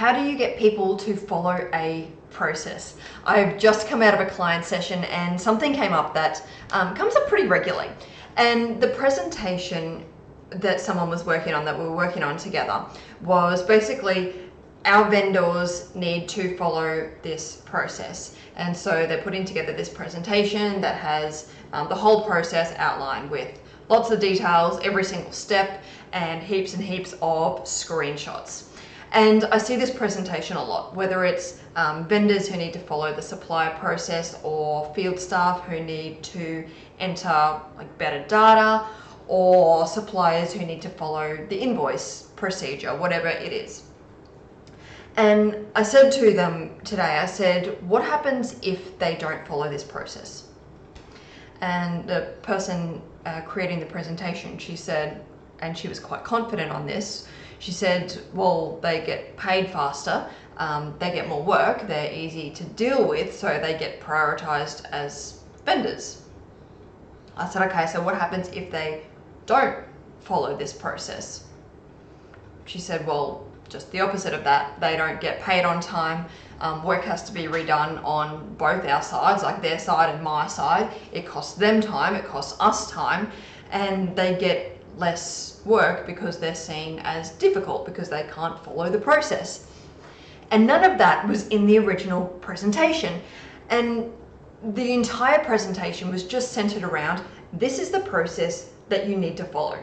How do you get people to follow a process? I've just come out of a client session and something came up that comes up pretty regularly. And the presentation that someone was working on, that we were working on together, was basically our vendors need to follow this process. And so they're putting together this presentation that has the whole process outlined with lots of details, every single step, and heaps of screenshots. And I see this presentation a lot, whether it's vendors who need to follow the supplier process, or field staff who need to enter like better data, or suppliers who need to follow the invoice procedure, whatever it is. And I said to them today, I said, what happens if they don't follow this process? And the person creating the presentation, she said, and she was quite confident on this, she said, well, they get paid faster, they get more work, they're easy to deal with, so they get prioritized as vendors. I said, okay, so what happens if they don't follow this process? She said, well, just the opposite of that. They don't get paid on time. Work has to be redone on both our sides, like their side and my side. It costs them time, it costs us time, and they get less work because they're seen as difficult because they can't follow the process. And none of that was in the original presentation. And the entire presentation was just centered around, this is the process that you need to follow.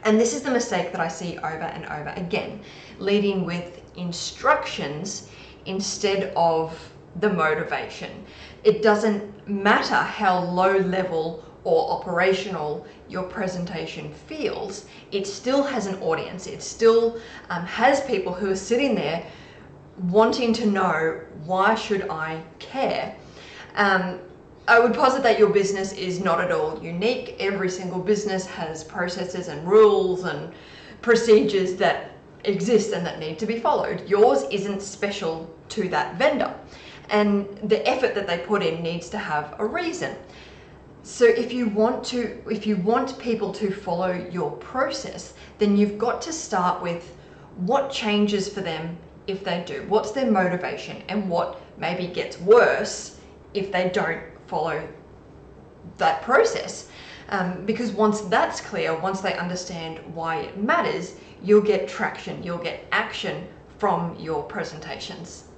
And this is the mistake that I see over and over again, leading with instructions instead of the motivation. It doesn't matter how low level or operational your presentation feels, it still has an audience. It still has people who are sitting there wanting to know, why should I care? I would posit that your business is not at all unique. Every single business has processes and rules and procedures that exist and that need to be followed. Yours isn't special to that vendor, and the effort that they put in needs to have a reason. So if you want people to follow your process, then you've got to start with what changes for them if they do. What's their motivation, and what maybe gets worse if they don't follow that process. Because once that's clear, once they understand why it matters, you'll get traction, you'll get action from your presentations.